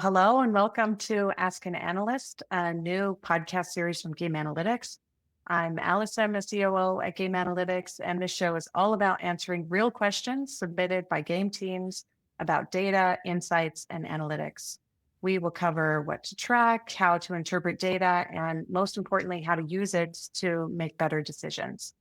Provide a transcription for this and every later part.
Hello and welcome to Ask an Analyst, a new podcast series from GameAnalytics. I'm Allison, the COO at GameAnalytics, and this show is all about answering real questions submitted by game teams about data, insights, and analytics. We will cover what to track, how to interpret data, and most importantly, how to use it to make better decisions.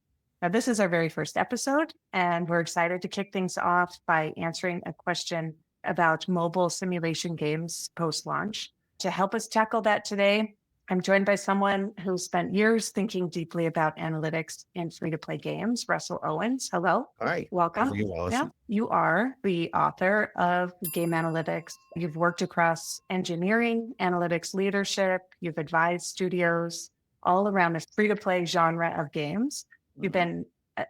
Now, this is our very first episode, and we're excited to kick things off by answering a question about mobile simulation games post-launch. To help us tackle that today, I'm joined by someone who spent years thinking deeply about analytics in free-to-play games, Russell Ovans. Hello. Hi. Welcome. How are you, Allison? Yeah, you are the author of GameAnalytics. You've worked across engineering, analytics leadership. You've advised studios all around the free-to-play genre of games. You've been,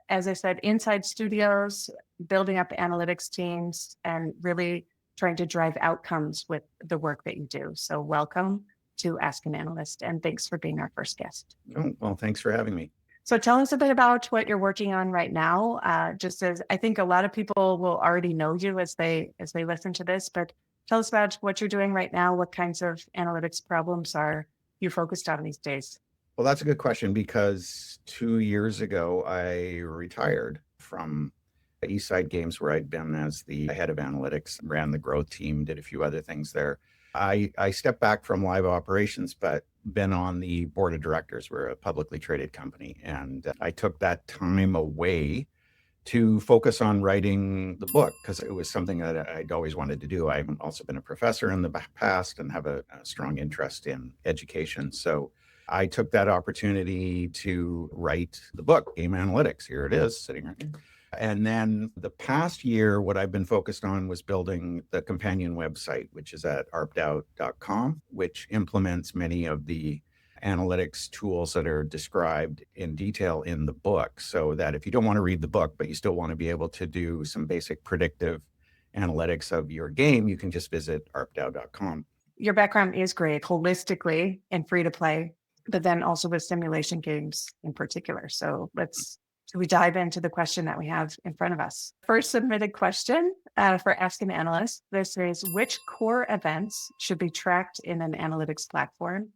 as I said, inside studios, building up analytics teams, and really trying to drive outcomes with the work that you do. So welcome to Ask an Analyst, and thanks for being our first guest. Oh, well, thanks for having me. So tell us a bit about what you're working on right now. Just as I think a lot of people will already know you as they listen to this, but tell us about what you're doing right now. What kinds of analytics problems are you focused on these days? Well, that's a good question because 2 years ago, I retired from Eastside Games, where I'd been as the head of analytics, ran the growth team, did a few other things there. I stepped back from live operations, but been on the board of directors. We're a publicly traded company. And I took that time away to focus on writing the book because it was something that I'd always wanted to do. I've also been a professor in the past and have a strong interest in education. So I took that opportunity to write the book, GameAnalytics. Here it is, sitting right here. And then the past year, what I've been focused on was building the companion website, which is at ARPDAU.com, which implements many of the analytics tools that are described in detail in the book, so that if you don't want to read the book, but you still want to be able to do some basic predictive analytics of your game, you can just visit ARPDAU.com. Your background is great holistically in free to play, but then also with simulation games in particular. So we dive into the question that we have in front of us. First submitted question for Ask an Analyst. This is, which core events should be tracked in an analytics platform,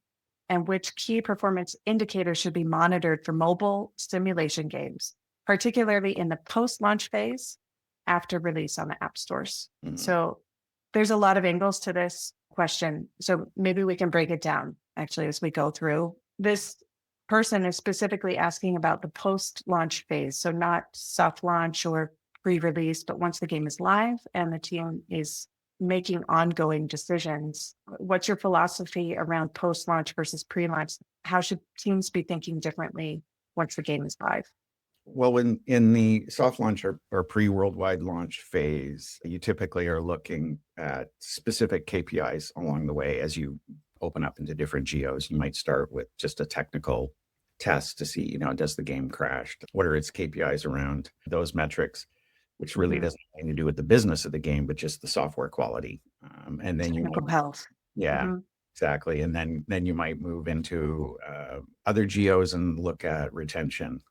and which key performance indicators should be monitored for mobile simulation games, particularly in the post-launch phase after release on the app stores? Mm-hmm. So there's a lot of angles to this question. So maybe we can break it down actually as we go through. This person is specifically asking about the post-launch phase. So not soft launch or pre-release, but once the game is live and the team is making ongoing decisions. What's your philosophy around post-launch versus pre-launch? How should teams be thinking differently once the game is live? Well, in the soft launch or pre-worldwide launch phase, you typically are looking at specific KPIs along the way. As you open up into different geos, you might start with just a technical test to see, does the game crash? What are its KPIs around those metrics, which really doesn't have anything to do with the business of the game, but just the software quality. And then technical health. Yeah. Mm-hmm. Exactly. And then you might move into other geos and look at retention.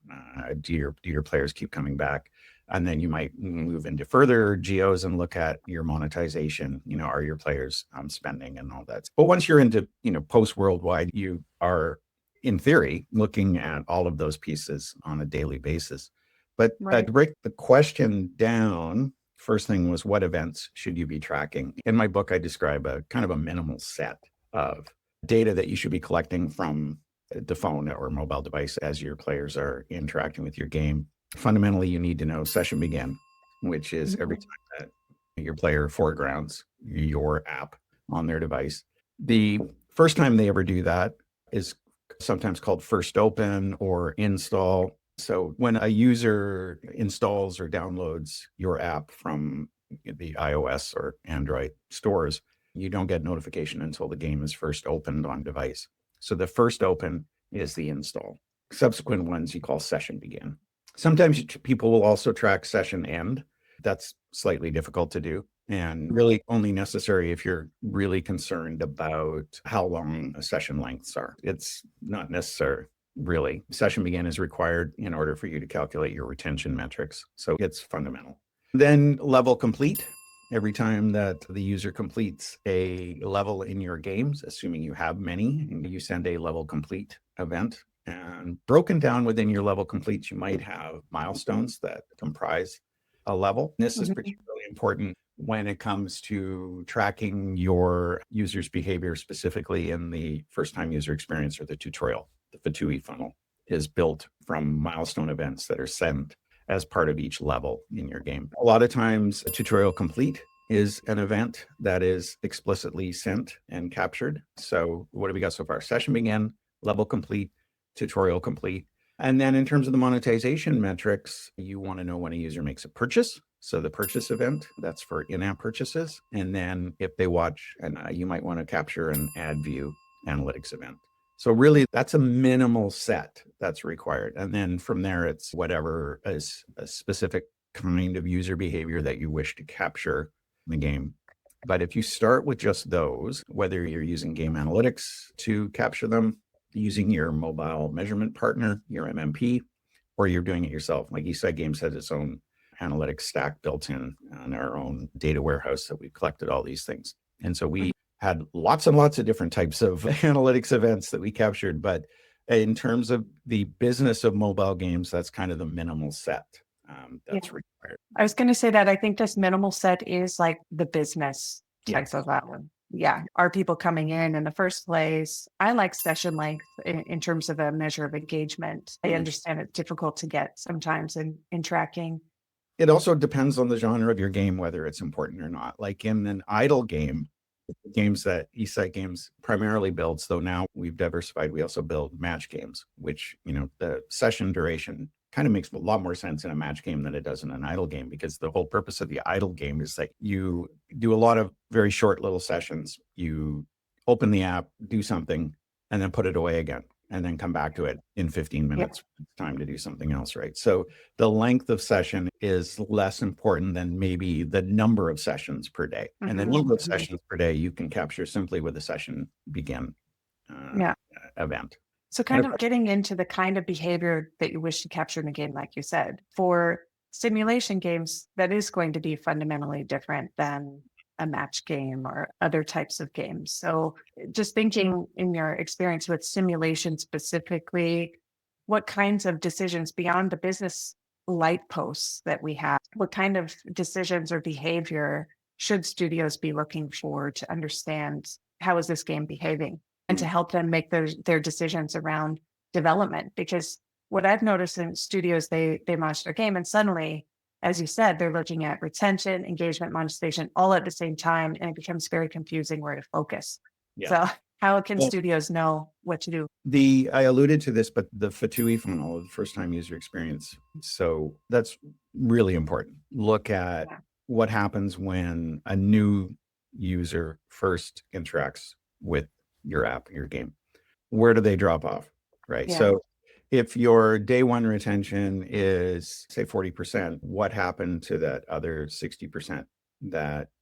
Do your players keep coming back? And then you might move into further geos and look at your monetization. Are your players spending and all that? But once you're into, post worldwide, you are, in theory, looking at all of those pieces on a daily basis. But to break the question down, first thing was, what events should you be tracking? In my book, I describe a kind of a minimal set of data that you should be collecting from the phone or mobile device as your players are interacting with your game. Fundamentally, you need to know session begin, which is every time that your player foregrounds your app on their device. The first time they ever do that is sometimes called first open or install. So when a user installs or downloads your app from the iOS or Android stores, you don't get notification until the game is first opened on device. So the first open is the install. Subsequent ones you call session begin. Sometimes people will also track session end. That's slightly difficult to do and really only necessary if you're really concerned about how long a session lengths are. It's not necessary, really. Session begin is required in order for you to calculate your retention metrics. So it's fundamental. Then level complete every time that the user completes a level in your games, assuming you have many, and you send a level complete event. And broken down within your level completes, you might have milestones that comprise a level. This is particularly important when it comes to tracking your user's behavior, specifically in the first-time user experience or the tutorial. The FTUE funnel is built from milestone events that are sent as part of each level in your game. A lot of times, a tutorial complete is an event that is explicitly sent and captured. So what have we got so far? Session begin, level complete, tutorial complete. And then in terms of the monetization metrics, you want to know when a user makes a purchase. So the purchase event, that's for in-app purchases. And then if they watch, and you might want to capture an ad view analytics event. So really, that's a minimal set that's required. And then from there, it's whatever is a specific kind of user behavior that you wish to capture in the game. But if you start with just those, whether you're using GameAnalytics to capture them, using your mobile measurement partner, your MMP, or you're doing it yourself. Like Eastside Games has its own analytics stack built in on our own data warehouse that we collected all these things. And so we had lots and lots of different types of analytics events that we captured. But in terms of the business of mobile games, that's kind of the minimal set that's required. I was going to say that I think this minimal set is like the business type of that one. Yeah. Are people coming in the first place? I like session length in terms of a measure of engagement. I understand it's difficult to get sometimes in tracking. It also depends on the genre of your game, whether it's important or not. Like in an idle game, games that Eastside Games primarily builds, though now we've diversified, we also build match games, which, the session duration kind of makes a lot more sense in a match game than it does in an idle game, because the whole purpose of the idle game is that you do a lot of very short little sessions. You open the app, do something, and then put it away again, and then come back to it in 15 minutes. It's time to do something else, right? So the length of session is less important than maybe the number of sessions per day. And the number of sessions per day you can capture simply with a session begin event. So kind of getting into the kind of behavior that you wish to capture in a game, like you said, for simulation games, that is going to be fundamentally different than a match game or other types of games. So just thinking in your experience with simulation specifically, what kinds of decisions beyond the business light posts that we have, what kind of decisions or behavior should studios be looking for to understand how is this game behaving and to help them make their decisions around development? Because what I've noticed in studios, they launch their game and suddenly, as you said, they're looking at retention, engagement, monetization all at the same time, and it becomes very confusing where to focus. So how can studios know what to do? I alluded to this, but the FTUE funnel, the first time user experience. So that's really important. Look at what happens when a new user first interacts with your app, your game. Where do they drop off, right? So if your day one retention is, say, 40%, what happened to that other 60%?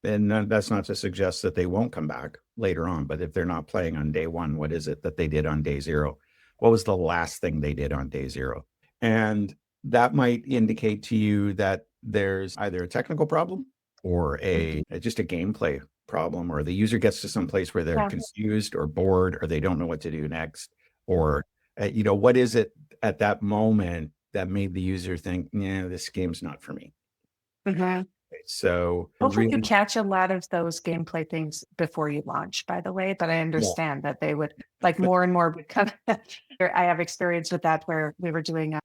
And that's not to suggest that they won't come back later on, but if they're not playing on day one, what is it that they did on day zero? What was the last thing they did on day zero? And that might indicate to you that there's either a technical problem or just a gameplay problem, or the user gets to some place where they're confused or bored, or they don't know what to do next, or what is it at that moment that made the user think, yeah, this game's not for me. So hopefully you catch a lot of those gameplay things before you launch, by the way, but I understand that they would more and more become I have experience with that, where we were doing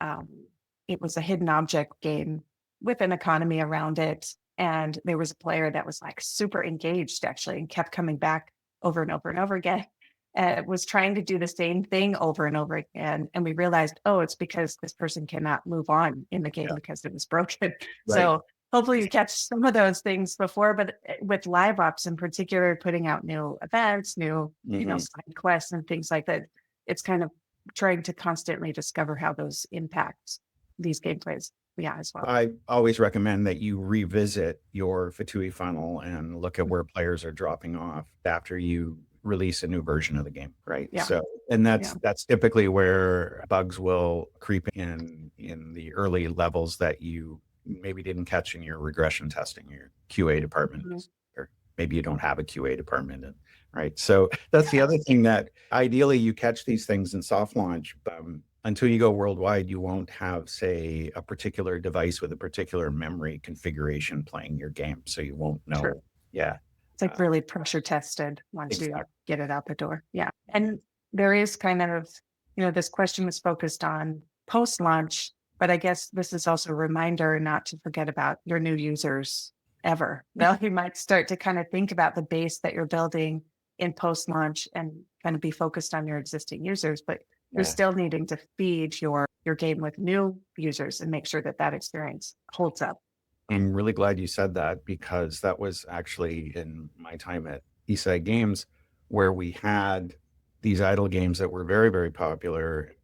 it was a hidden object game with an economy around it, and there was a player that was like super engaged actually and kept coming back over and over and over again, and was trying to do the same thing over and over again, and we realized, it's because this person cannot move on in the game because it was broken. So hopefully you catch some of those things before, but with LiveOps in particular, putting out new events, new side quests and things like that, it's kind of trying to constantly discover how those impact these gameplays. As well. I always recommend that you revisit your FTUE funnel and look at where players are dropping off after you release a new version of the game, right? So, and that's typically where bugs will creep in the early levels that you maybe didn't catch in your regression testing, your QA department, or maybe you don't have a QA department, right? So that's the other thing, that ideally you catch these things in soft launch. Until you go worldwide, you won't have, say, a particular device with a particular memory configuration playing your game. So you won't know. True. Yeah. It's like really pressure tested once Exactly. you get it out the door. Yeah. And there is kind of, this question was focused on post launch, but I guess this is also a reminder not to forget about your new users ever. Now you might start to kind of think about the base that you're building in post launch and kind of be focused on your existing users, but you're still needing to feed your game with new users and make sure that that experience holds up. I'm really glad you said that, because that was actually in my time at Eastside Games, where we had these idle games that were very, very popular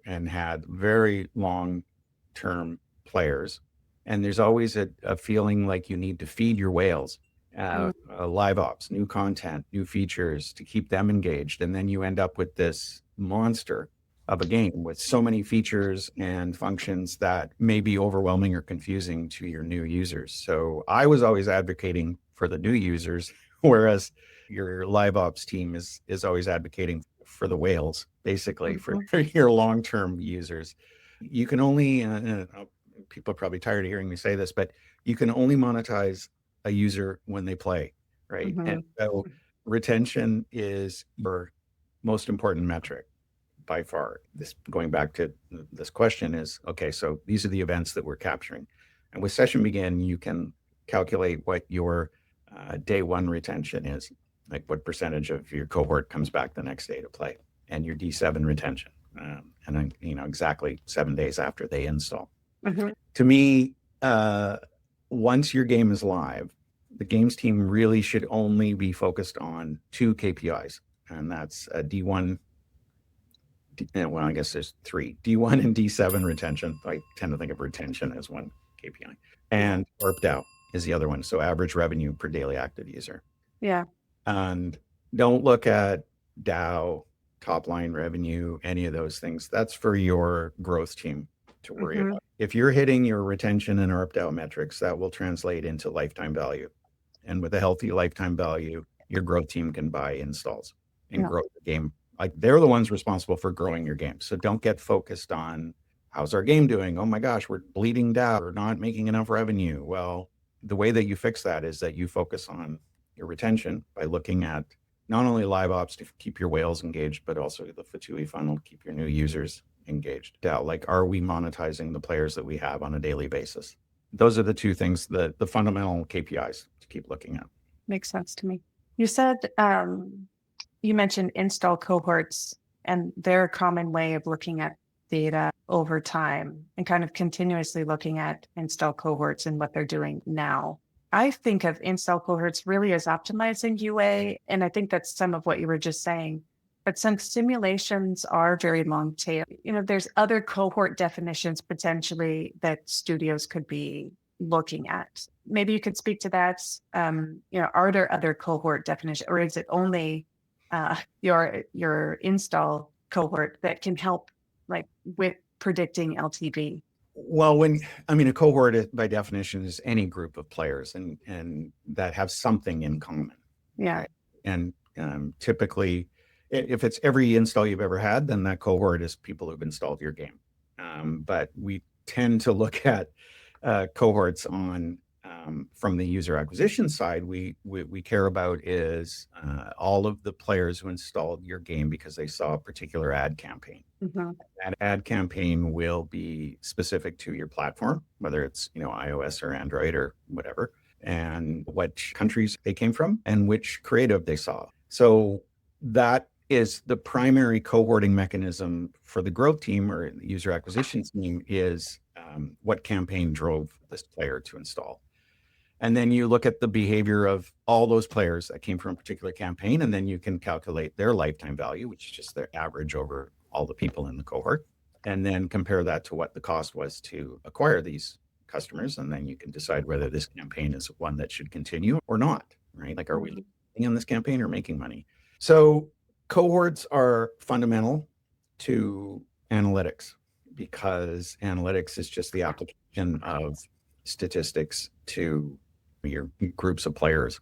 and had very long-term players. And there's always a feeling like you need to feed your whales, LiveOps, new content, new features to keep them engaged. And then you end up with this monster of a game with so many features and functions that may be overwhelming or confusing to your new users. So I was always advocating for the new users, whereas your LiveOps team is always advocating for the whales, basically, for your long-term users. You can only, people are probably tired of hearing me say this, but you can only monetize a user when they play, right? And so retention is your most important metric by far. This, going back to this question, is okay, so these are the events that we're capturing. And with Session Begin, you can calculate what your day one retention is, like what percentage of your cohort comes back the next day to play, and your D7 retention, and then, exactly 7 days after they install. To me, once your game is live, the games team really should only be focused on 2 KPIs, and that's a D1, well, I guess there's 3, D1 and D7 retention. I tend to think of retention as one KPI. And ARPDAU is the other one. So average revenue per daily active user. Yeah. And don't look at DAU, top line revenue, any of those things. That's for your growth team to worry about. If you're hitting your retention and ARPDAU metrics, that will translate into lifetime value. And with a healthy lifetime value, your growth team can buy installs and grow the game. Like, they're the ones responsible for growing your game. So don't get focused on how's our game doing? Oh my gosh, we're bleeding down. We're not making enough revenue. Well, the way that you fix that is that you focus on your retention by looking at not only LiveOps to keep your whales engaged, but also the FTUE funnel to keep your new users engaged. Like, are we monetizing the players that we have on a daily basis? Those are the 2 things, the fundamental KPIs to keep looking at. Makes sense to me. You said, you mentioned install cohorts, and they're a common way of looking at data over time and kind of continuously looking at install cohorts and what they're doing now. I think of install cohorts really as optimizing UA, and I think that's some of what you were just saying. But since simulations are very long tail, there's other cohort definitions potentially that studios could be looking at. Maybe you could speak to that. Are there other cohort definitions, or is it only your install cohort that can help, like, with predicting LTV? Well, a cohort by definition is any group of players and that have something in common. Yeah. Right? And typically, if it's every install you've ever had, then that cohort is people who've installed your game. But we tend to look at cohorts on from the user acquisition side. We care about is all of the players who installed your game because they saw a particular ad campaign. That ad campaign will be specific to your platform, whether it's iOS or Android or whatever, and which countries they came from and which creative they saw. So that is the primary cohorting mechanism for the growth team or the user acquisition team, is what campaign drove this player to install. And then you look at the behavior of all those players that came from a particular campaign, and then you can calculate their lifetime value, which is just their average over all the people in the cohort, and then compare that to what the cost was to acquire these customers. And then you can decide whether this campaign is one that should continue or not, right? Like, are we losing on this campaign or making money? So cohorts are fundamental to analytics, because analytics is just the application of statistics to your groups of players.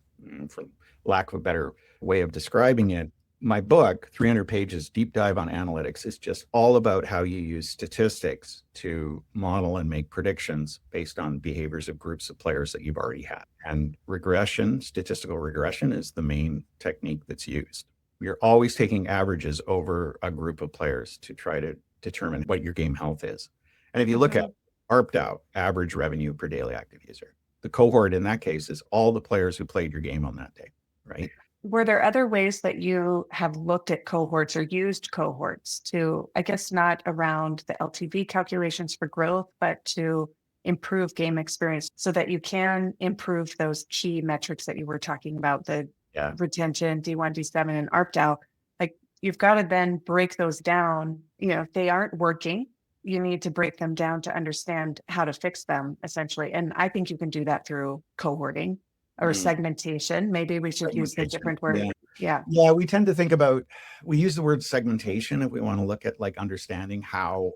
For lack of a better way of describing it, my book, 300 pages, Deep Dive on Analytics, is just all about how you use statistics to model and make predictions based on behaviors of groups of players that you've already had. And regression, statistical regression, is the main technique that's used. You're always taking averages over a group of players to try to determine what your game health is. And if you look at ARPDAU, average revenue per daily active user, the cohort in that case is all the players who played your game on that day, right? Were there other ways that you have looked at cohorts or used cohorts to, I guess, not around the LTV calculations for growth, but to improve game experience so that you can improve those key metrics that you were talking about, the retention, D1, D7, and ARPDAU? Like, you've got to then break those down. If they aren't working, you need to break them down to understand how to fix them, essentially. And I think you can do that through cohorting or segmentation. Maybe we should use a different word. Yeah. We tend to think about, we use the word segmentation if we want to look at like understanding how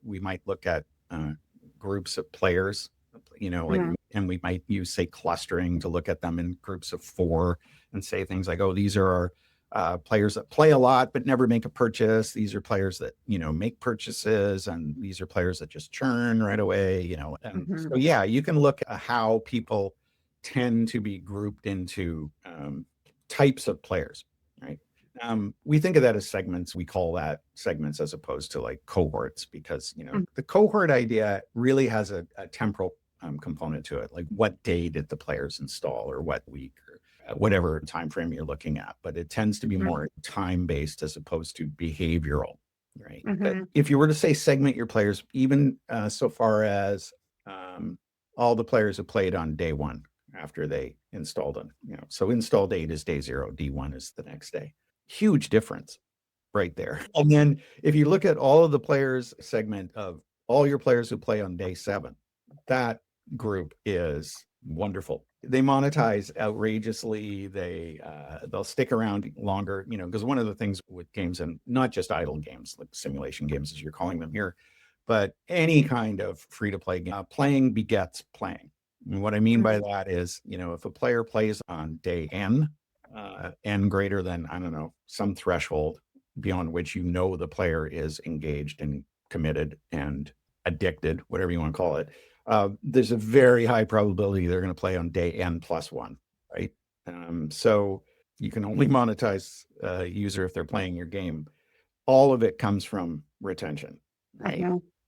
we might look at groups of players, and we might use, say, clustering to look at them in groups of 4 and say things like, oh, these are our players that play a lot but never make a purchase. These are players that, make purchases, and these are players that just churn right away, And so, you can look at how people tend to be grouped into types of players, right? We think of that as segments. We call that segments as opposed to like cohorts, because the cohort idea really has a temporal component to it. Like, what day did the players install, or what week, or whatever time frame you're looking at. But it tends to be more time-based as opposed to behavioral, right? But if you were to say segment your players, even so far as all the players who played on day 1 after they installed them, so install date is day 0, D1 is the next day. Huge difference right there. And then if you look at all of the players segment of all your players who play on day 7, that group is wonderful. They monetize outrageously. They'll stick around longer, because one of the things with games, and not just idle games like simulation games as you're calling them here, but any kind of free-to-play game, playing begets playing. And what I mean by that is, if a player plays on day N, N greater than, I don't know, some threshold beyond which the player is engaged and committed and addicted, whatever you want to call it, there's a very high probability they're going to play on day N plus 1, right? So you can only monetize a user if they're playing your game. All of it comes from retention, right?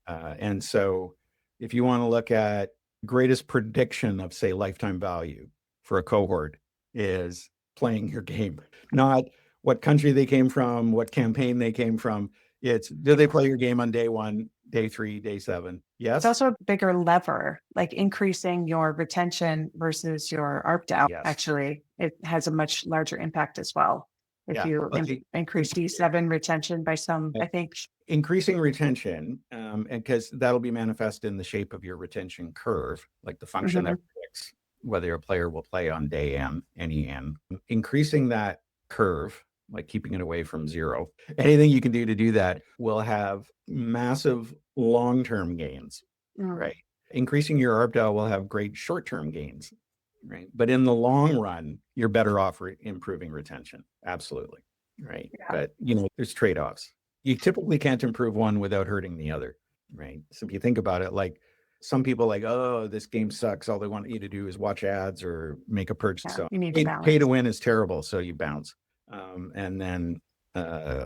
And so if you want to look at greatest prediction of, say, lifetime value for a cohort is playing your game, not what country they came from, what campaign they came from. It's, do they play your game on day 1, day 3, day 7? Yes. It's also a bigger lever, like increasing your retention versus your ARPDAU. Yes. Actually, it has a much larger impact as well. If you increase D7 retention by some, I think. Increasing retention, and because that'll be manifest in the shape of your retention curve, like the function that predicts whether a player will play on day N, any N. Increasing that curve, like keeping it away from 0, anything you can do to do that will have massive long-term gains, right? Increasing your ARPDAU will have great short-term gains, right? But in the long run, you're better off improving retention. Absolutely, right? But, there's trade-offs. You typically can't improve one without hurting the other, right? So if you think about it, like some people like, oh, this game sucks. All they want you to do is watch ads or make a purchase. So you need to balance. Pay to win is terrible. So you bounce. And then, now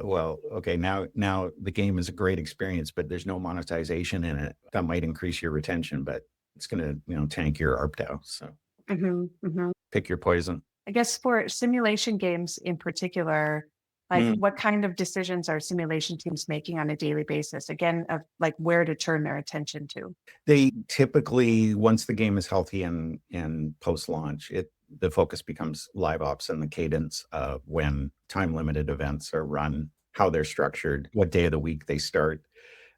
the game is a great experience, but there's no monetization in it. That might increase your retention, but it's going to, tank your ARPDAU. So pick your poison. I guess for simulation games in particular, like what kind of decisions are simulation teams making on a daily basis? Again, of like where to turn their attention to? They typically, once the game is healthy and post-launch, the focus becomes LiveOps and the cadence of when time-limited events are run, how they're structured, what day of the week they start,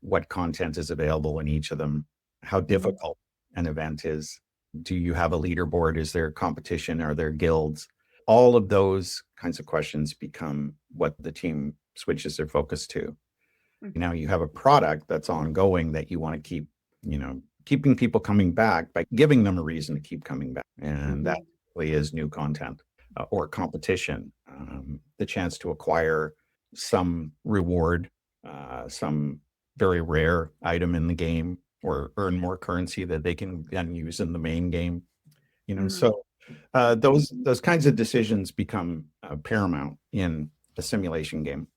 what content is available in each of them, how difficult an event is. Do you have a leaderboard? Is there competition? Are there guilds? All of those kinds of questions become what the team switches their focus to. Now you have a product that's ongoing that you want to keep, keeping people coming back by giving them a reason to keep coming back. And that really is new content or competition, the chance to acquire some reward, some very rare item in the game, or earn more currency that they can then use in the main game. So those kinds of decisions become paramount in a simulation game.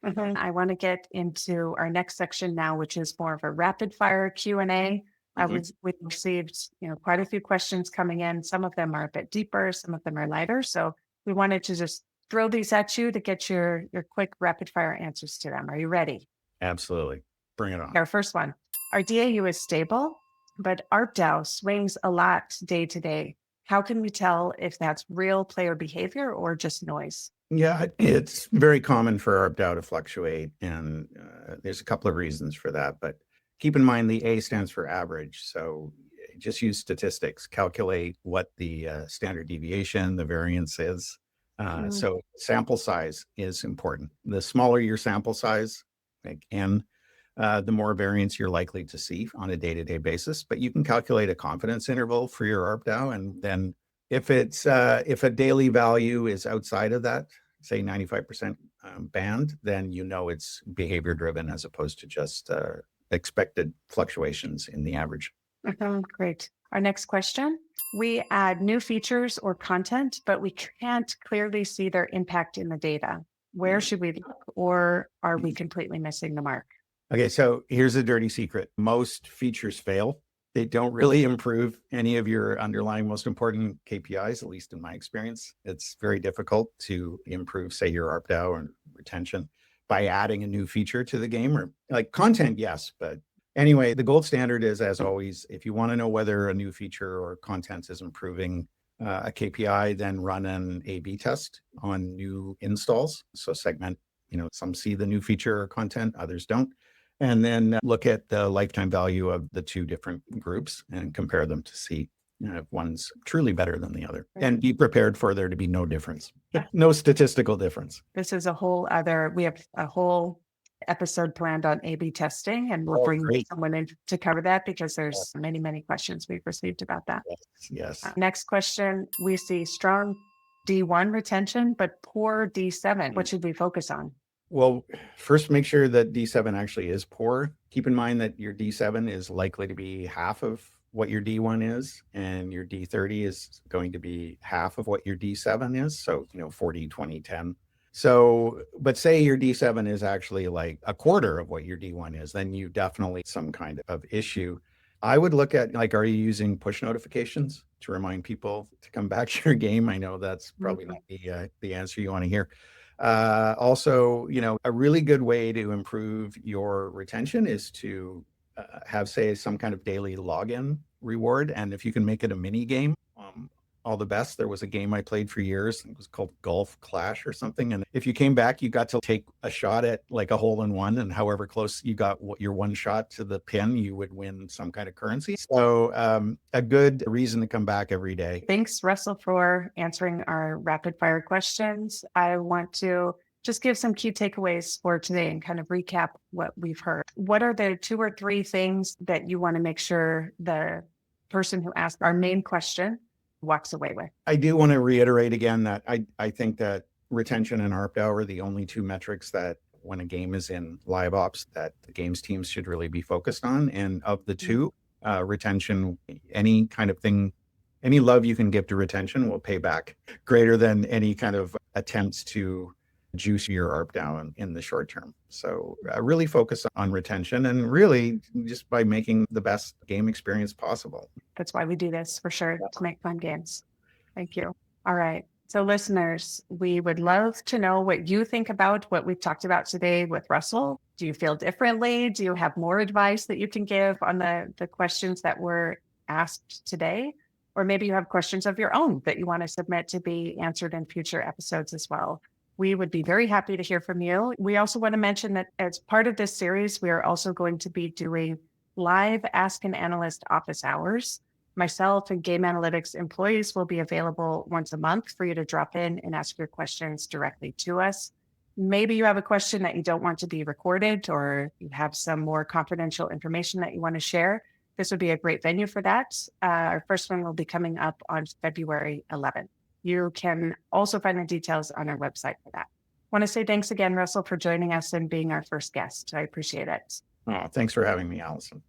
I want to get into our next section now, which is more of a rapid fire Q&A. We've received, quite a few questions coming in. Some of them are a bit deeper, some of them are lighter. So we wanted to just throw these at you to get your quick rapid fire answers to them. Are you ready? Absolutely. Bring it on. Our first one. Our DAU is stable, but ARPDAU swings a lot day to day. How can we tell if that's real player behavior or just noise? Yeah, it's very common for ARPDAU to fluctuate, and there's a couple of reasons for that. But keep in mind the A stands for average. So just use statistics, calculate what the standard deviation, the variance is. So sample size is important. The smaller your sample size, like N, the more variance you're likely to see on a day-to-day basis. But you can calculate a confidence interval for your ARPDAU, and then if a daily value is outside of that, say 95% band, then it's behavior driven as opposed to just expected fluctuations in the average. Great. Our next question. We add new features or content, but we can't clearly see their impact in the data. Where should we look, or are we completely missing the mark? Okay, so here's a dirty secret. Most features fail. They don't really improve any of your underlying most important KPIs, at least in my experience. It's very difficult to improve, say, your ARPDAU or retention by adding a new feature to the game, or like content, yes. But anyway, the gold standard is, as always, if you want to know whether a new feature or content is improving a KPI, then run an A/B test on new installs. So segment, some see the new feature or content, others don't. And then look at the lifetime value of the two different groups and compare them to see if one's truly better than the other. And be prepared for there to be no difference, no statistical difference. This is we have a whole episode planned on A/B testing, and we'll bring someone in to cover that because there's many, many questions we've received about that. Yes. Next question. We see strong D1 retention, but poor D7. What should we focus on? Well, first, make sure that D7 actually is poor. Keep in mind that your D7 is likely to be half of what your D1 is, and your D30 is going to be half of what your D7 is. So, 40, 20, 10. So, but say your D7 is actually like a quarter of what your D1 is, then you definitely some kind of issue. I would look at, are you using push notifications to remind people to come back to your game? I know that's probably not the answer you want to hear. Also, a really good way to improve your retention is to have, say, some kind of daily login reward. And if you can make it a mini game, all the best. There was a game I played for years. It was called Golf Clash or something. And if you came back, you got to take a shot at like a hole in one. And however close you got your one shot to the pin, you would win some kind of currency. So a good reason to come back every day. Thanks, Russell, for answering our rapid fire questions. I want to just give some key takeaways for today and kind of recap what we've heard. What are the 2 or 3 things that you want to make sure the person who asked our main question walks away with? I do want to reiterate again that I think that retention and ARPDAU are the only 2 metrics that when a game is in LiveOps that the games teams should really be focused on. And of the 2, retention, any kind of thing, any love you can give to retention will pay back greater than any kind of attempts to juice your ARPDAU in the short term. So really focus on retention, and really just by making the best game experience possible. That's why we do this, for sure, to make fun games. Thank you. All right. So listeners, we would love to know what you think about what we've talked about today with Russell. Do you feel differently? Do you have more advice that you can give on the questions that were asked today? Or maybe you have questions of your own that you want to submit to be answered in future episodes as well. We would be very happy to hear from you. We also want to mention that as part of this series, we are also going to be doing live Ask an Analyst office hours. Myself and GameAnalytics employees will be available once a month for you to drop in and ask your questions directly to us. Maybe you have a question that you don't want to be recorded, or you have some more confidential information that you want to share. this would be a great venue for that. Our first one will be coming up on February 11th. You can also find the details on our website for that. I want to say thanks again, Russell, for joining us and being our first guest. I appreciate it. Oh, thanks for having me, Allison.